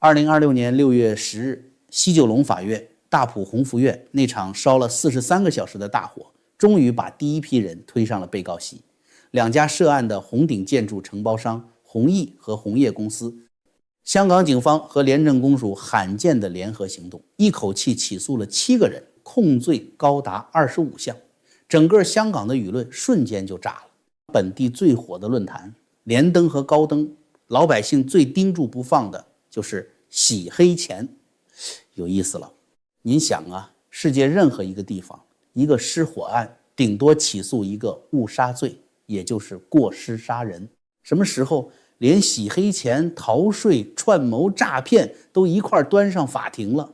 2026年6月10日，西九龙法院大埔鸿福苑那场烧了43个小时的大火，终于把第一批人推上了被告席。两家涉案的红顶建筑承包商弘毅和红叶公司，香港警方和廉政公署罕见的联合行动，一口气起诉了7个人，控罪高达25项。整个香港的舆论瞬间就炸了。本地最火的论坛连登和高登，老百姓最盯住不放的就是洗黑钱。有意思了，您想啊，世界任何一个地方，一个失火案顶多起诉一个误杀罪，也就是过失杀人。什么时候连洗黑钱、逃税、串谋诈骗都一块端上法庭了？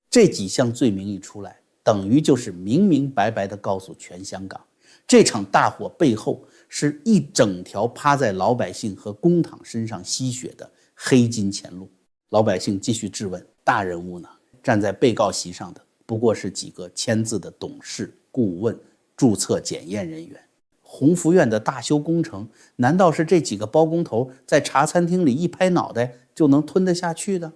这几项罪名一出来，等于就是明明白白地告诉全香港，这场大火背后是一整条趴在老百姓和公帑身上吸血的黑金钱路。老百姓继续质问，大人物呢？站在被告席上的不过是几个签字的董事、顾问、注册检验人员。鸿福苑的大修工程，难道是这几个包工头在茶餐厅里一拍脑袋就能吞得下去的？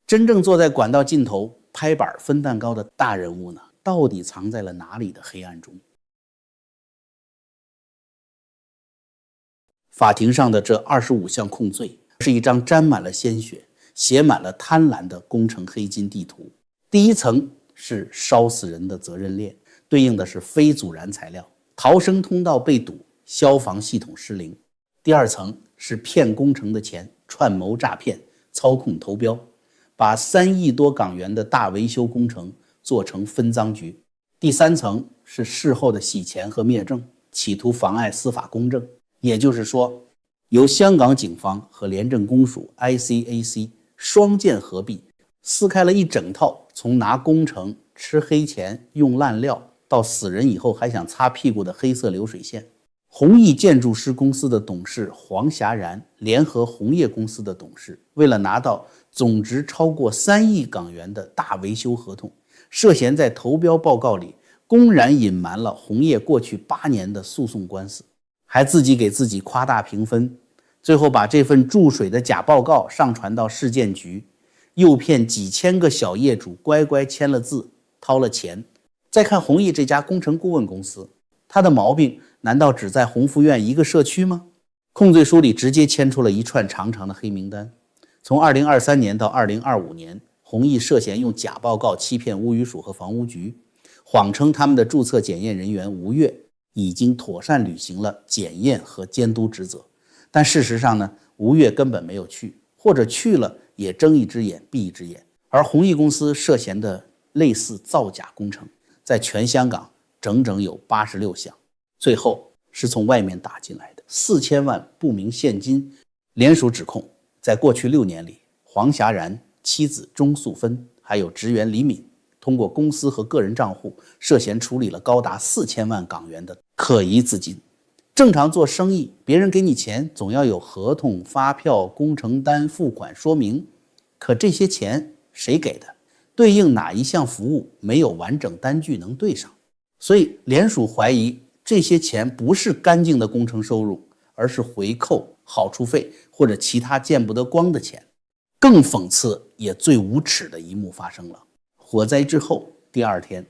真正坐在管道尽头拍板分蛋糕的大人物呢？到底藏在了哪里的黑暗中？法庭上的这25项控罪是一张沾满了鲜血、写满了贪婪的工程黑金地图。第一层是烧死人的责任链，对应的是非阻燃材料，逃生通道被堵，消防系统失灵。第二层是骗工程的钱，串谋诈骗，操控投标，把3亿多港元的大维修工程做成分赃局。第三层是事后的洗钱和灭证，企图妨碍司法公正。也就是说，由香港警方和廉政公署 ICAC 双剑合璧，撕开了一整套从拿工程、吃黑钱、用烂料到死人以后还想擦屁股的黑色流水线。弘毅建筑师公司的董事黄霞然联合红叶公司的董事，为了拿到总值超过3亿港元的大维修合同，涉嫌在投标报告里公然隐瞒了红叶过去8年的诉讼官司，还自己给自己夸大评分，最后把这份注水的假报告上传到市建局，诱骗几千个小业主乖乖签了字，掏了钱。再看弘毅这家工程顾问公司，他的毛病难道只在鸿福苑一个社区吗？控罪书里直接牵出了一串长长的黑名单。从2023年到2025年，弘毅涉嫌用假报告欺骗物语署和房屋局，谎称他们的注册检验人员吴越已经妥善履行了检验和监督职责。但事实上呢，吴越根本没有去，或者去了也睁一只眼闭一只眼。而弘毅公司涉嫌的类似造假工程，在全香港整整有86项，最后是从外面打进来的4000万不明现金。联署指控，在过去6年里，黄霞然、妻子钟素芬还有职员李敏，通过公司和个人账户涉嫌处理了高达4000万港元的可疑资金。正常做生意，别人给你钱总要有合同、发票、工程单、付款说明，可这些钱谁给的？对应哪一项服务没有完整单据能对上？所以联署怀疑这些钱不是干净的工程收入，而是回扣、好处费或者其他见不得光的钱。更讽刺也最无耻的一幕发生了。火灾之后第2天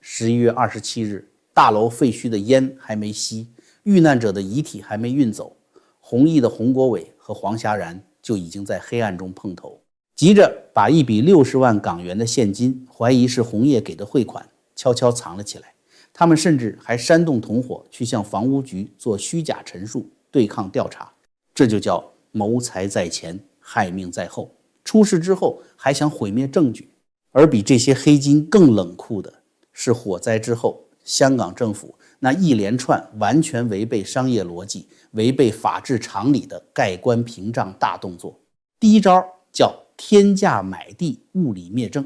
，11月27日，大楼废墟的烟还没熄，遇难者的遗体还没运走，弘毅的洪国伟和黄霞然就已经在黑暗中碰头，急着把一笔60万港元的现金，怀疑是红叶给的汇款，悄悄藏了起来。他们甚至还煽动同伙去向房屋局做虚假陈述，对抗调查。这就叫谋财在前，害命在后。出事之后还想毁灭证据。而比这些黑金更冷酷的是，火灾之后香港政府那一连串完全违背商业逻辑、违背法治常理的盖棺屏障大动作。第一招叫天价买地，物理灭证。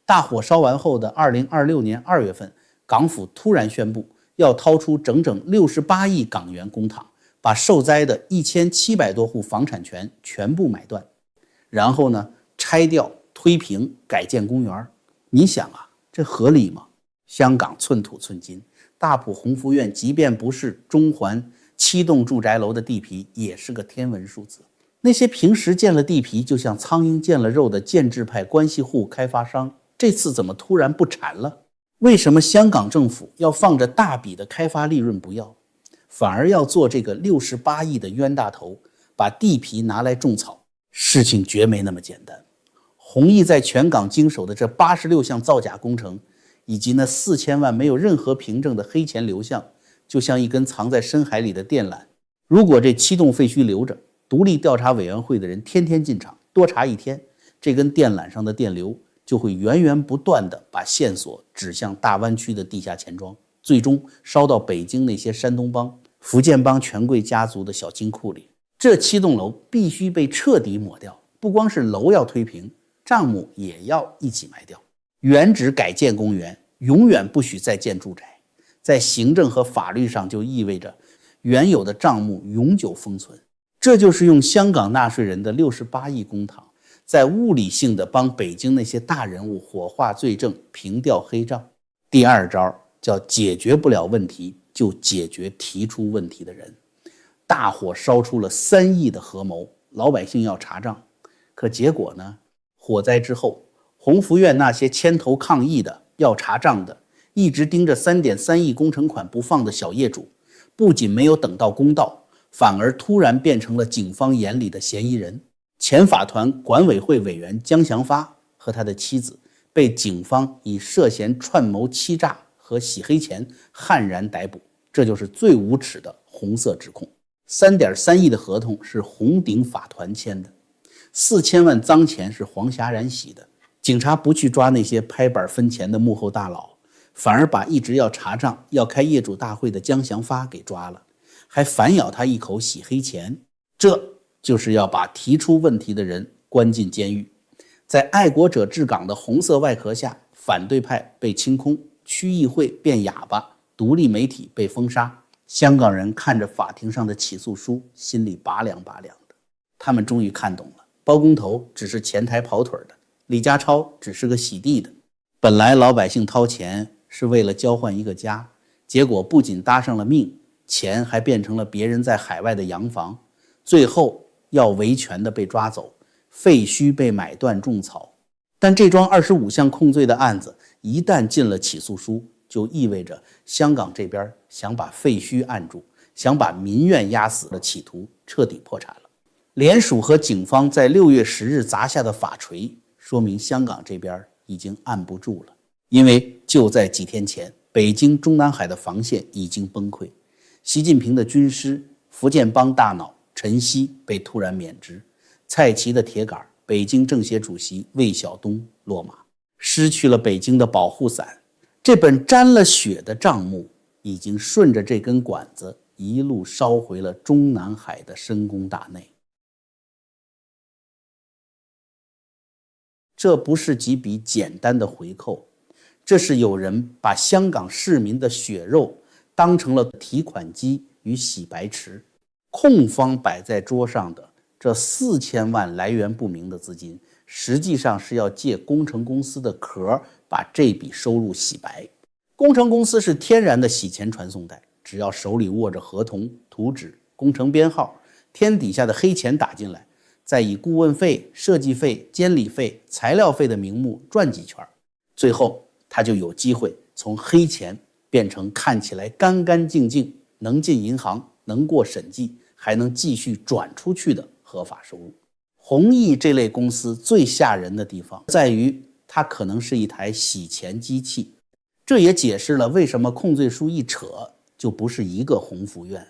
大火烧完后的2026年2月份，港府突然宣布要掏出整整68亿港元公帑，把受灾的1700多户房产权全部买断，然后呢，拆掉、推平、改建公园。你想啊，这合理吗？香港寸土寸金，大埔鸿福苑即便不是中环7栋住宅楼的地皮，也是个天文数字。那些平时见了地皮就像苍蝇见了肉的建制派关系户开发商，这次怎么突然不缠了？为什么香港政府要放着大笔的开发利润不要，反而要做这个68亿的冤大头，把地皮拿来种草？事情绝没那么简单。弘毅在全港经手的这86项造假工程，以及那4000万没有任何凭证的黑钱流向，就像一根藏在深海里的电缆。如果这7栋废墟留着，独立调查委员会的人天天进场，多查一天，这根电缆上的电流就会源源不断地把线索指向大湾区的地下钱庄，最终烧到北京那些山东帮、福建帮权贵家族的小金库里。这7栋楼必须被彻底抹掉，不光是楼要推平，账目也要一起埋掉。原址改建公园，永远不许再建住宅，在行政和法律上就意味着原有的账目永久封存。这就是用香港纳税人的68亿公帑，在物理性的帮北京那些大人物火化罪证，平掉黑账。第二招叫解决不了问题就解决提出问题的人。大火烧出了3亿的合谋，老百姓要查账，可结果呢？火灾之后，鸿福苑那些牵头抗议的、要查账的、一直盯着3.3亿工程款不放的小业主，不仅没有等到公道，反而突然变成了警方眼里的嫌疑人。前法团管委会委员江祥发和他的妻子被警方以涉嫌串谋欺诈和洗黑钱悍然逮捕，这就是最无耻的红色指控。3.3亿的合同是红顶法团签的，4000万脏钱是黄霞然洗的。警察不去抓那些拍板分钱的幕后大佬，反而把一直要查账、要开业主大会的江祥发给抓了，还反咬他一口洗黑钱。这就是要把提出问题的人关进监狱。在爱国者治港的红色外壳下，反对派被清空，区议会变哑巴，独立媒体被封杀。香港人看着法庭上的起诉书，心里拔凉拔凉的。他们终于看懂了，包工头只是前台跑腿的，李家超只是个洗地的。本来老百姓掏钱是为了交换一个家，结果不仅搭上了命，钱还变成了别人在海外的洋房，最后要维权的被抓走，废墟被买断种草。但这桩25项控罪的案子一旦进了起诉书，就意味着香港这边想把废墟按住，想把民怨压死的企图彻底破产了。联署和警方在6月10日砸下的法锤，说明香港这边已经按不住了。因为就在几天前，北京中南海的防线已经崩溃，习近平的军师福建帮大脑陈希被突然免职，蔡奇的铁杆北京政协主席魏晓东落马，失去了北京的保护伞。这本沾了血的账目已经顺着这根管子一路烧回了中南海的深宫大内。这不是几笔简单的回扣，这是有人把香港市民的血肉当成了提款机与洗白池。控方摆在桌上的这4000万来源不明的资金，实际上是要借工程公司的壳把这笔收入洗白。工程公司是天然的洗钱传送带，只要手里握着合同、图纸、工程编号，天底下的黑钱打进来，再以顾问费、设计费、监理费、材料费的名目转几圈，最后他就有机会从黑钱变成看起来干干净净、能进银行、能过审计，还能继续转出去的合法收入。弘毅这类公司最吓人的地方在于，它可能是一台洗钱机器。这也解释了为什么控罪书一扯就不是一个鸿福苑，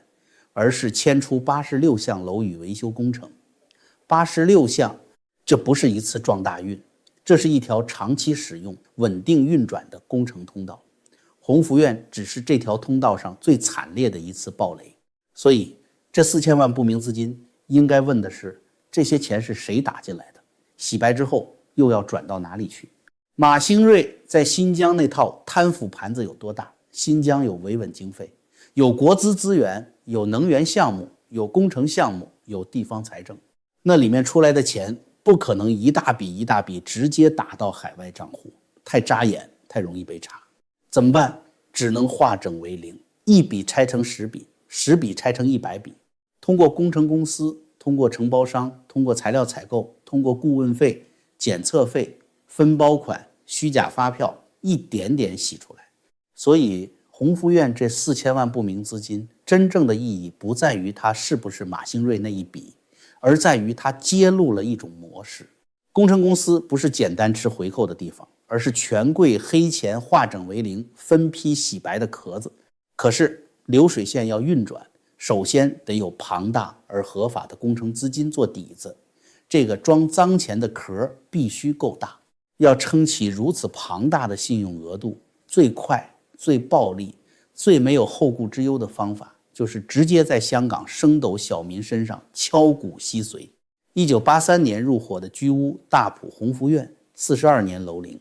而是牵出86项楼宇维修工程。86项，这不是一次撞大运，这是一条长期使用、稳定运转的工程通道。鸿福苑只是这条通道上最惨烈的一次暴雷。所以这4000万不明资金应该问的是，这些钱是谁打进来的？洗白之后又要转到哪里去？马兴瑞在新疆那套贪腐盘子有多大？新疆有维稳经费，有国资资源，有能源项目，有工程项目，有地方财政。那里面出来的钱不可能一大笔一大笔直接打到海外账户，太扎眼，太容易被查。怎么办？只能化整为零，一笔拆成10笔，10笔拆成100笔，通过工程公司，通过承包商，通过材料采购，通过顾问费、检测费、分包款、虚假发票，一点点洗出来。所以鸿福院这4000万不明资金真正的意义不在于它是不是马兴瑞那一笔，而在于它揭露了一种模式。工程公司不是简单吃回扣的地方，而是权贵黑钱化整为零、分批洗白的壳子。可是流水线要运转，首先得有庞大而合法的工程资金做底子，这个装脏钱的壳必须够大。要撑起如此庞大的信用额度，最快、最暴力、最没有后顾之忧的方法，就是直接在香港升斗小民身上敲骨吸髓。1983年入伙的居屋大埔鸿福院，42年楼龄，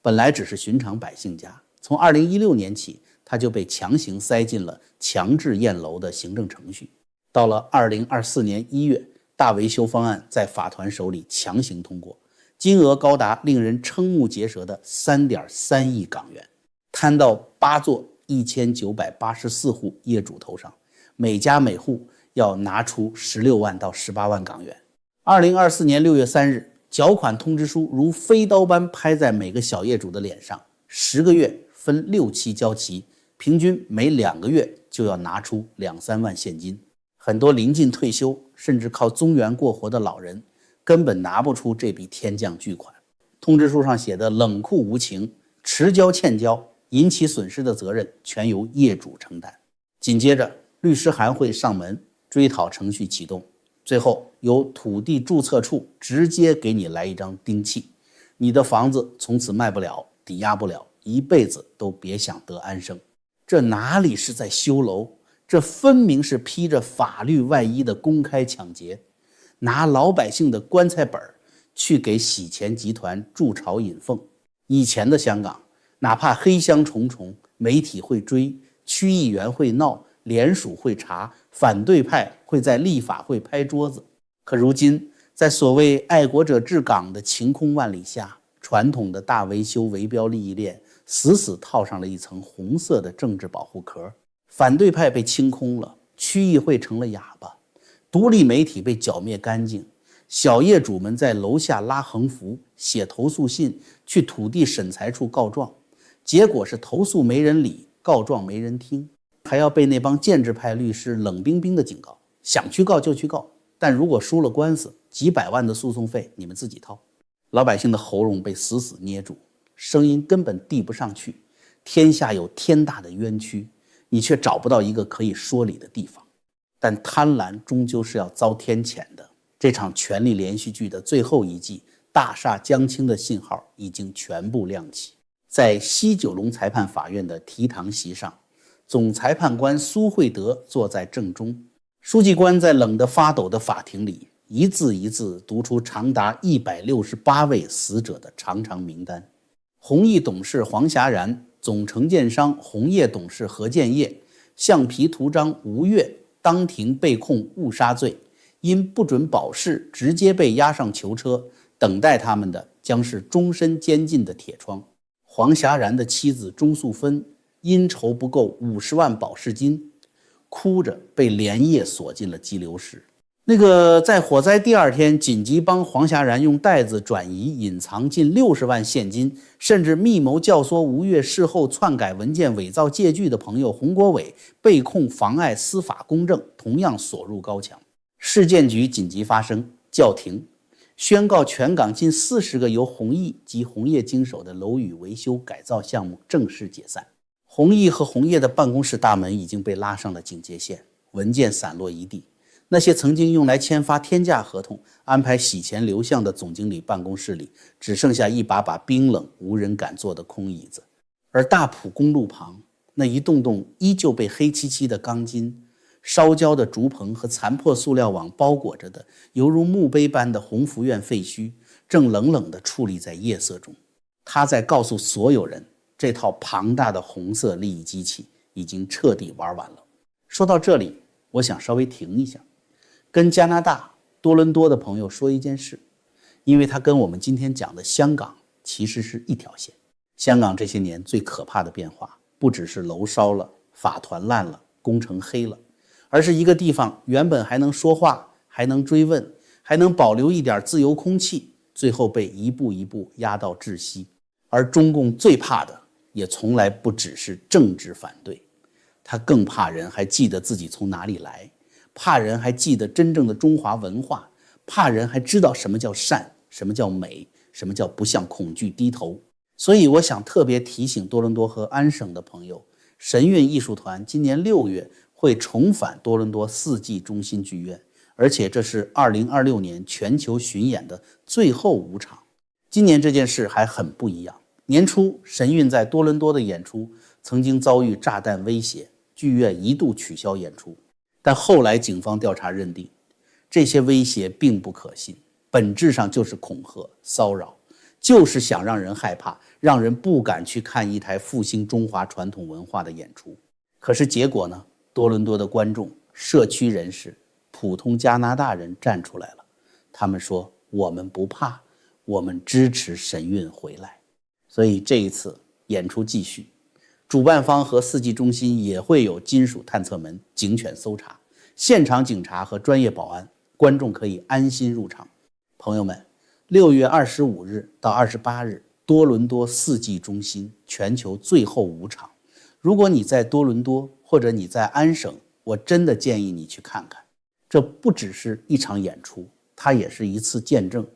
本来只是寻常百姓家，从2016年起，它就被强行塞进了强制验楼的行政程序。到了2024年1月，大维修方案在法团手里强行通过，金额高达令人瞠目结舌的3.3亿港元，摊到8座1984户业主头上，每家每户要拿出16万到18万港元。2024年6月3日，缴款通知书如飞刀般拍在每个小业主的脸上，10个月分6期交齐，平均每2个月就要拿出2-3万现金。很多临近退休甚至靠宗源过活的老人根本拿不出这笔天降巨款。通知书上写的冷酷无情，迟交欠交，引起损失的责任全由业主承担。紧接着律师函会上门，追讨程序启动，最后由土地注册处直接给你来一张丁契，你的房子从此卖不了，抵押不了，一辈子都别想得安生。这哪里是在修楼，这分明是披着法律外衣的公开抢劫，拿老百姓的棺材本去给洗钱集团筑巢引凤。以前的香港，哪怕黑箱重重，媒体会追，区议员会闹，联署会查，反对派会在立法会拍桌子。可如今，在所谓爱国者治港的晴空万里下，传统的大维修围标利益链死死套上了一层红色的政治保护壳，反对派被清空了，区议会成了哑巴，独立媒体被剿灭干净，小业主们在楼下拉横幅，写投诉信，去土地审裁处告状，结果是投诉没人理，告状没人听，还要被那帮建制派律师冷冰冰的警告，想去告就去告，但如果输了官司，几百万的诉讼费你们自己掏。老百姓的喉咙被死死捏住，声音根本递不上去，天下有天大的冤屈，你却找不到一个可以说理的地方。但贪婪终究是要遭天谴的，这场权力连续剧的最后一季，大厦将倾的信号已经全部亮起。在西九龙裁判法院的提堂席上，总裁判官苏慧德坐在正中，书记官在冷得发抖的法庭里一字一字读出长达168位死者的长长名单。弘毅董事黄霞然，总承建商红叶董事何建业，橡皮图章吴越当庭被控误杀罪，因不准保释直接被押上囚车，等待他们的将是终身监禁的铁窗。黄霞然的妻子钟素芬因筹不够50万保释金，哭着被连夜锁进了激流室。那个在火灾第2天紧急帮黄霞然用袋子转移隐藏近60万现金，甚至密谋教唆吴越事后篡改文件伪造借据的朋友洪国伟被控妨碍司法公正，同样锁入高墙。市建局紧急发声叫停，宣告全港近40个由弘毅及红叶经手的楼宇维修改造项目正式解散。弘毅和红叶的办公室大门已经被拉上了警戒线，文件散落一地。那些曾经用来签发天价合同、安排洗钱流向的总经理办公室里，只剩下一把把冰冷无人敢坐的空椅子。而大埔公路旁那一栋栋依旧被黑漆漆的钢筋、烧焦的竹棚和残破塑料网包裹着的犹如墓碑般的鸿福院废墟，正冷冷地矗立在夜色中。他在告诉所有人，这套庞大的红色利益机器已经彻底玩完了。说到这里，我想稍微停一下，跟加拿大多伦多的朋友说一件事，因为它跟我们今天讲的香港其实是一条线。香港这些年最可怕的变化，不只是楼烧了、法团烂了、工程黑了，而是一个地方原本还能说话、还能追问，还能保留一点自由空气，最后被一步一步压到窒息。而中共最怕的也从来不只是政治反对，他更怕人还记得自己从哪里来，怕人还记得真正的中华文化，怕人还知道什么叫善，什么叫美，什么叫不向恐惧低头。所以我想特别提醒多伦多和安省的朋友，神韵艺术团今年6月会重返多伦多四季中心剧院，而且这是2026年全球巡演的最后5场。今年这件事还很不一样，年初神韵在多伦多的演出曾经遭遇炸弹威胁，剧院一度取消演出，但后来警方调查认定，这些威胁并不可信，本质上就是恐吓、骚扰，就是想让人害怕，让人不敢去看一台复兴中华传统文化的演出。可是结果呢？多伦多的观众、社区人士、普通加拿大人站出来了，他们说我们不怕，我们支持神韵回来。所以这一次演出继续，主办方和四季中心也会有金属探测门、警犬搜查，现场警察和专业保安，观众可以安心入场。朋友们，6月25日到28日，多伦多四季中心全球最后5场。如果你在多伦多或者你在安省，我真的建议你去看看。这不只是一场演出，它也是一次见证。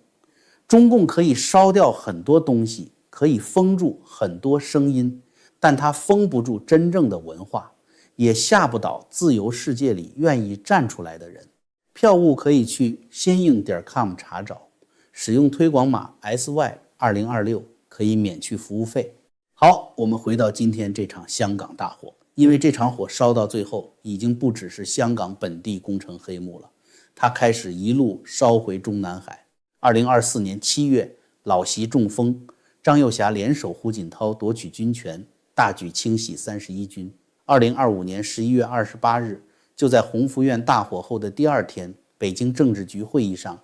中共可以烧掉很多东西，可以封住很多声音，但它封不住真正的文化，也吓不倒自由世界里愿意站出来的人。票务可以去先映.com 查找，使用推广码 SY2026 可以免去服务费。好，我们回到今天这场香港大火，因为这场火烧到最后已经不只是香港本地工程黑幕了，它开始一路烧回中南海。2024年7月，老习中风，张幼霞联手胡锦涛夺取军权，大举清洗31军。2025年11月28日，就在鸿福苑大火后的第2天，北京政治局会议上，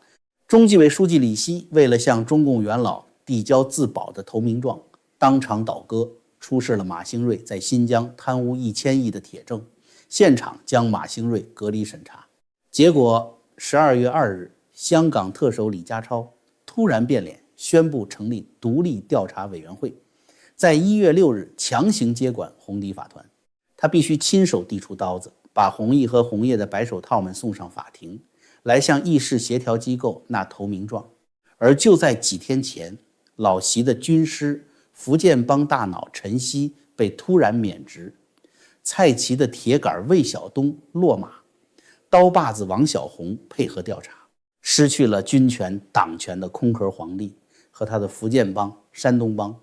中纪委书记李希为了向中共元老递交自保的投名状，当场倒戈，出示了马兴瑞在新疆贪污1000亿的铁证，现场将马兴瑞隔离审查。结果12月2日，香港特首李家超突然变脸，宣布成立独立调查委员会，在1月6日强行接管红底法团。他必须亲手递出刀子，把弘毅和红叶的白手套们送上法庭，来向议事协调机构纳投名状。而就在几天前，老习的军师福建帮大脑陈希被突然免职，蔡奇的铁杆魏晓东落马，刀把子王小红配合调查，失去了军权党权的空壳皇帝和他的福建帮、山东帮，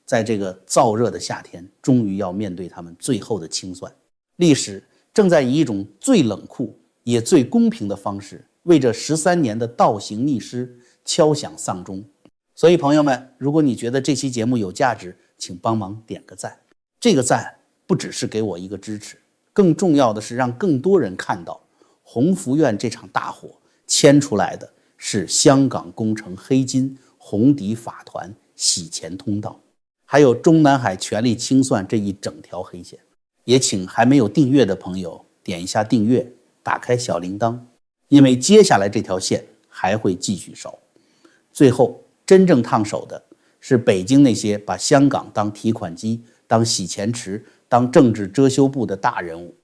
在这个燥热的夏天，终于要面对他们最后的清算。历史正在以一种最冷酷也最公平的方式，为这13年的倒行逆施敲响丧钟。所以朋友们，如果你觉得这期节目有价值，请帮忙点个赞。这个赞不只是给我一个支持，更重要的是让更多人看到鸿福苑这场大火牵出来的是香港工程黑金、红底法团洗钱通道，还有中南海权力清算这一整条黑线。也请还没有订阅的朋友点一下订阅，打开小铃铛，因为接下来这条线还会继续烧。最后真正烫手的是北京那些把香港当提款机、当洗钱池、当政治遮羞布的大人物。